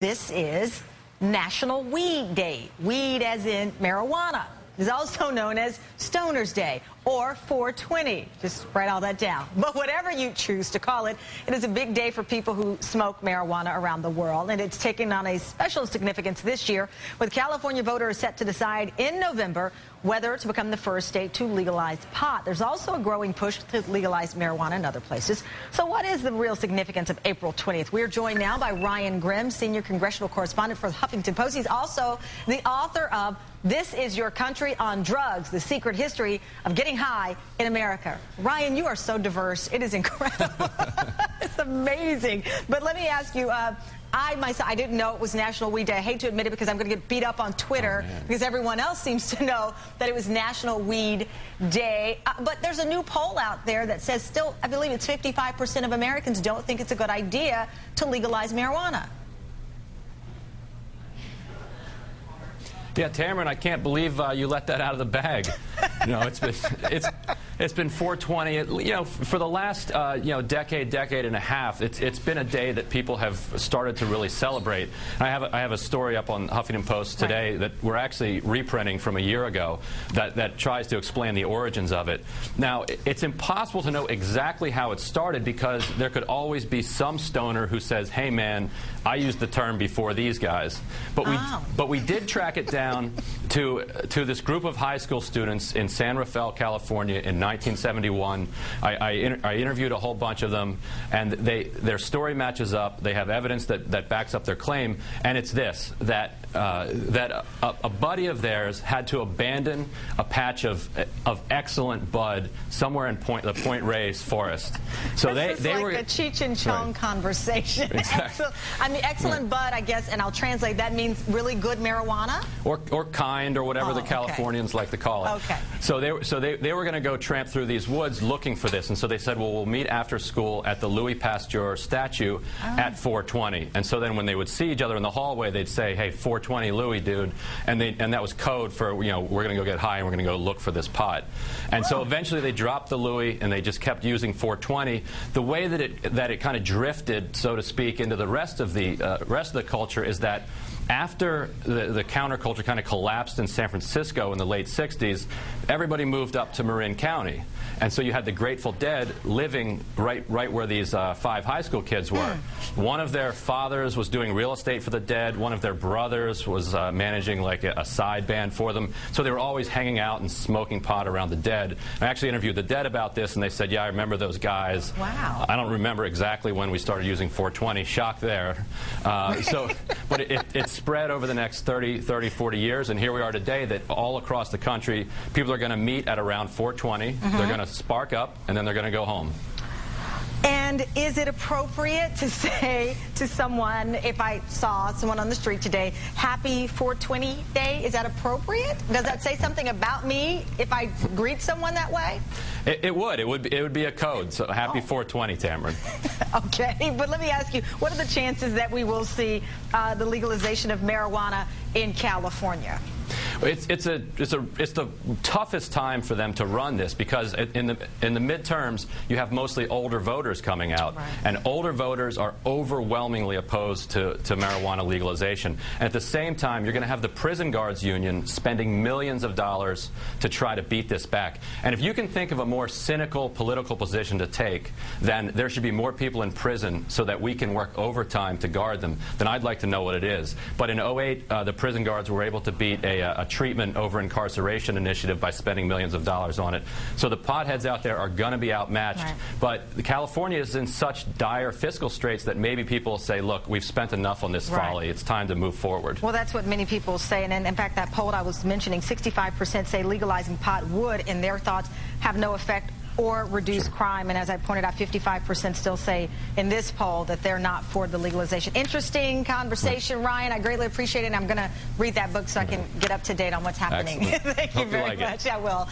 This is National Weed Day. Weed as in marijuana. It's also known as Stoner's Day or 420. Just write all that down. But whatever you choose to call it, it is a big day for people who smoke marijuana around the world. And it's taken on a special significance this year, with California voters set to decide in November whether to become the first state to legalize pot. There's also a growing push to legalize marijuana in other places. So what is the real significance of April 20th? We're joined now by Ryan Grim, senior congressional correspondent for the Huffington Post. He's also the author of This Is Your Country on Drugs, The Secret History of Getting High in America. Ryan, you are so diverse. It is incredible. It's amazing. But let me ask you, I didn't know it was National Weed Day. I hate to admit it because I'm going to get beat up on Twitter because everyone else seems to know that it was National Weed Day. But there's a new poll out there that says still, I believe it's 55% of Americans don't think it's a good idea to legalize marijuana. Yeah, Tamron, I can't believe you let that out of the bag. You know, it's been 420. You know, for the last decade and a half, it's been a day that people have started to really celebrate. And I have a story up on Huffington Post today that we're actually reprinting from a year ago that tries to explain the origins of it. Now, it's impossible to know exactly how it started because there could always be some stoner who says, "Hey, man, I used the term before these guys." But we did track it down to this group of high school students in San Rafael, California in 1971. I interviewed a whole bunch of them, and their story matches up. They have evidence that backs up their claim, and it's this, that a buddy of theirs had to abandon a patch of excellent bud somewhere in the Point Reyes forest. So they were like a Cheech and Chong conversation. Exactly. I mean, excellent bud, I guess, and I'll translate, that means really good marijuana? Or kind, or whatever the Californians like to call it. Okay. So they were going to go tramp through these woods looking for this, and so they said, well, we'll meet after school at the Louis Pasteur statue at 420. And so then when they would see each other in the hallway, they'd say, "Hey, 420 Louis, dude," and that was code for, we're going to go get high and we're going to go look for this pot. And so eventually they dropped the Louis and they just kept using 420. The way that it kind of drifted, so to speak, into the rest of the culture is that after the counterculture kind of collapsed in San Francisco in the late 60s, everybody moved up to Marin County. And so you had the Grateful Dead living right where these 5 high school kids were. One of their fathers was doing real estate for the Dead. One of their brothers was managing like a side band for them. So they were always hanging out and smoking pot around the Dead. I actually interviewed the Dead about this, and they said, "Yeah, I remember those guys." Wow. I don't remember exactly when we started using 420. Shock there. But it spread over the next 30, 40 years, and here we are today that all across the country, people are going to meet at around 420. They're going to spark up, and then they're going to go home. And is it appropriate to say to someone, if I saw someone on the street today, "Happy 420 Day"? Is that appropriate? Does that say something about me if I greet someone that way? It would be a code. So happy 420, Tamron. Okay, but let me ask you, what are the chances that we will see the legalization of marijuana in California? It's the toughest time for them to run this because in the midterms you have mostly older voters coming out, and older voters are overwhelmingly opposed to marijuana legalization. And at the same time, you're going to have the prison guards union spending millions of dollars to try to beat this back. And if you can think of a more cynical political position to take, then there should be more people in prison so that we can work overtime to guard them, then I'd like to know what it is. But in 2008, the prison guards were able to beat a treatment over incarceration initiative by spending millions of dollars on it. So the potheads out there are going to be outmatched. But California is in such dire fiscal straits that maybe people say, look, we've spent enough on this folly. It's time to move forward. Well, that's what many people say. And in fact, that poll I was mentioning, 65% say legalizing pot would, in their thoughts, have no effect or reduce crime. And as I pointed out, 55% still say in this poll that they're not for the legalization. Interesting conversation, Ryan. I greatly appreciate it. And I'm going to read that book so I can get up to date on what's happening. Thank you very much. I will.